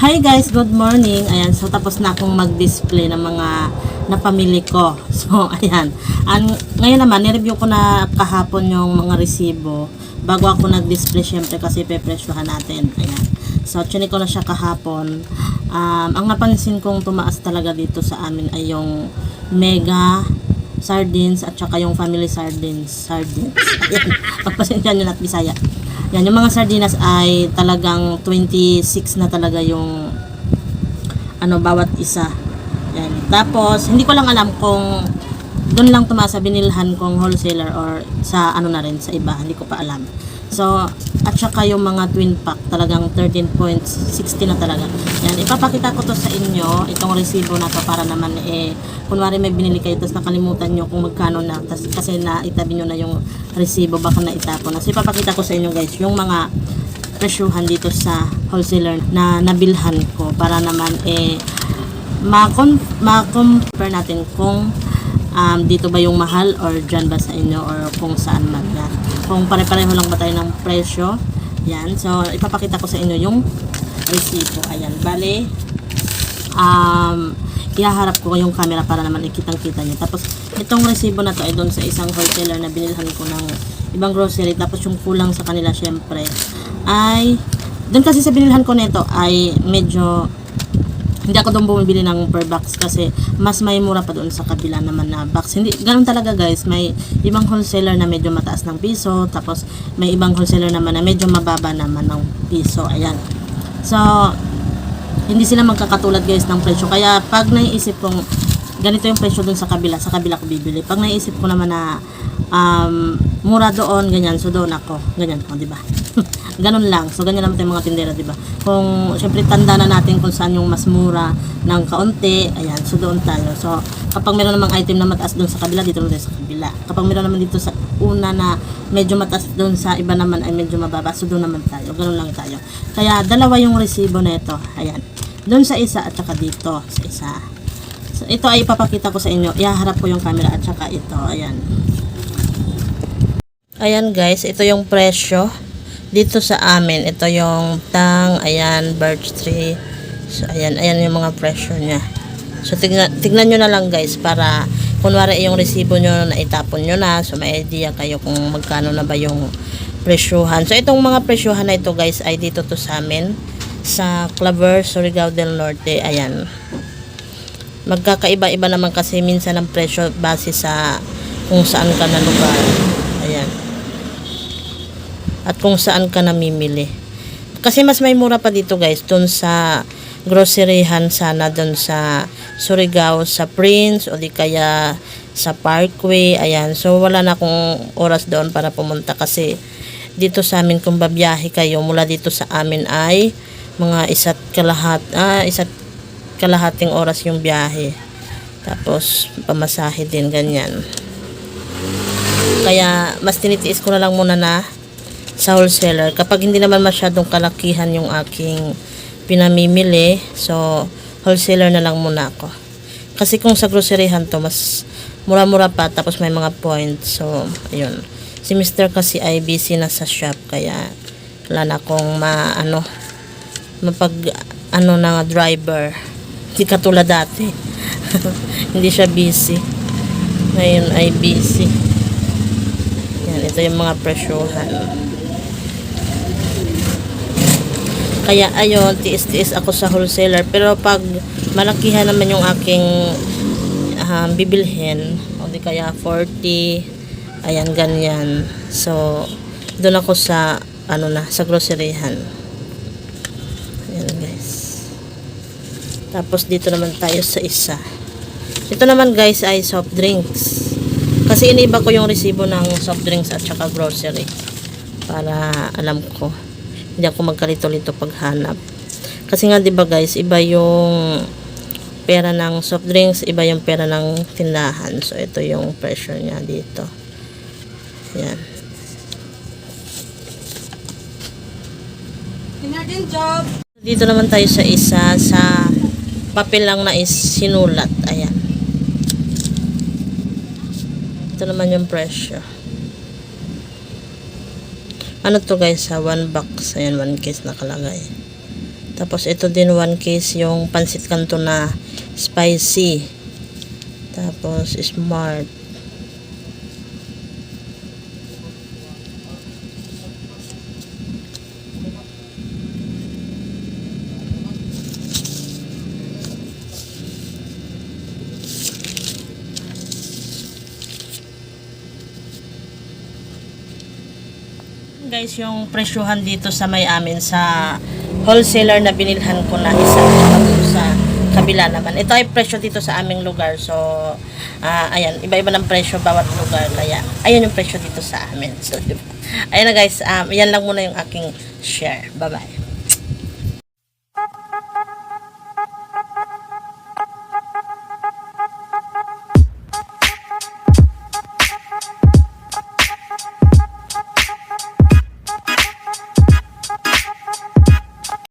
Hi guys, good morning. Ayan, so tapos na akong mag-display ng mga napamili ko. So, ayan. Ngayon naman, nireview ko na kahapon yung mga resibo bago ako nag-display syempre kasi pepresyohan natin. Ayan. So, chinik ko na siya kahapon. Ang napansin kong tumaas talaga dito sa amin ay yung mega sardines at saka yung family sardines. Ayan. Pagpasensya nyo na at Bisaya. Yan, yung mga sardinas ay talagang 26 na talaga yung bawat isa. Yan. Tapos, hindi ko lang alam kung doon lang tumaas sa binilhan kong wholesaler or sa na rin, sa iba. Hindi ko pa alam. So, at saka yung mga twin pack, talagang 13.60 na talaga. Yan, ipapakita ko to sa inyo, itong resibo na to para naman kunwari may binili kayo, tapos nakalimutan nyo kung magkano na, tas, kasi naitabi nyo na yung resibo, baka naitapon na. So, ipapakita ko sa inyo guys, yung mga presyuhan dito sa wholesaler na nabilhan ko, para naman ma-compare natin kung dito ba yung mahal or dyan ba sa inyo or kung saan man yan. Kung pare-pareho lang ba tayo ng presyo. Yan. So, ipapakita ko sa inyo yung resibo. Ayan. Bale, ihaharap ko yung camera para naman ikitang-kita nyo. Tapos, itong resibo na to ay doon sa isang wholesaler na binilhan ko ng ibang grocery. Tapos, yung kulang sa kanila syempre ay, doon kasi sa binilhan ko nito ay medyo hindi ako doon bumibili ng per box kasi mas may mura pa doon sa kabila naman na box. Hindi, ganun talaga guys. May ibang wholesaler na medyo mataas ng piso, tapos may ibang wholesaler naman na medyo mababa naman ng piso. Ayan. So, hindi sila magkakatulad guys ng presyo. Kaya pag naiisip kong ganito yung presyo doon sa kabila ko bibili. Pag naiisip ko naman na mura doon, ganyan, so doon ako. Ganyan, di ba? Ganun lang. So, ganyan naman tayong mga tindera, di ba? Kung, syempre, tanda na natin kung saan yung mas mura ng kaunti. Ayan, so doon tayo. So, kapag meron namang item na mataas doon sa kabila, dito naman tayo sa kabila. Kapag meron naman dito sa una na medyo mataas doon sa iba naman ay medyo mababa, so doon naman tayo. Ganun lang tayo. Kaya, dalawa yung resibo na ito. Ayan. Doon sa isa at saka dito sa isa. So, ito ay ipapakita ko sa inyo. Ihaharap ko yung camera at saka ito. Ayan. Ayan guys, ito yung presyo dito sa amin. Ito yung tang, ayan, birch tree. So, ayan yung mga presyo niya. So, tignan nyo na lang guys para kunwari yung resibo nyo na itapon nyo na. So, may idea kayo kung magkano na ba yung presyuhan. So, itong mga presyuhan na ito guys ay dito to sa amin. Sa Claver, Surigao del Norte. Ayan. Magkakaiba-iba naman kasi minsan ang presyo base sa kung saan ka na lugar. Ayan. At kung saan ka namimili. Kasi mas may mura pa dito guys, dun sa groceryhan sana, dun sa Surigao, sa Prince, o di kaya sa Parkway. Ayan, so wala na akong oras doon para pumunta kasi dito sa amin kung babiyahe kayo, mula dito sa amin ay mga isa't kalahating oras yung biyahe. Tapos pamasahe din, ganyan. Kaya mas tinitiis ko na lang muna na sa wholesaler kapag hindi naman masyadong kalakihan yung aking pinamimili. So wholesaler na lang muna ako kasi kung sa groceryhan to mas mura-mura pa, tapos may mga points. So ayun, si Mr. kasi ay busy na sa shop kaya wala na akong na driver, hindi katulad dati. Hindi siya busy, ngayon ay busy. Yan, ito yung mga presyohan. Kaya ayun, tiis-tiis ako sa wholesaler. Pero pag malakihan naman yung aking bibilhin, o di kaya 40, ayan, ganyan. So, doon ako sa sa groceryhan. Ayan guys. Tapos dito naman tayo sa isa. Ito naman guys ay soft drinks. Kasi iniba ko yung resibo ng soft drinks at saka grocery para alam ko, hindi ako magkalito-lito paghanap. Kasi nga 'di ba guys, iba yung pera ng soft drinks, iba yung pera ng tindahan. So ito yung presyo niya dito. Yan. Dito naman tayo sa isa, sa papel lang na is sinulat. Ayan. Ito naman yung presyo. Ano to guys, 1 box. Ayan, 1 case nakalagay. Tapos ito din 1 case yung pansit kanto na spicy. Tapos smart. Guys, yung presyohan dito sa may amin sa wholesaler na binilhan ko na isa sa kabila naman. Ito ay presyo dito sa aming lugar. So, ayan, iba-iba ng presyo bawat lugar. Kaya, ayan yung presyo dito sa amin. So, diba? Ayan na guys, yan lang muna yung aking share. Bye-bye.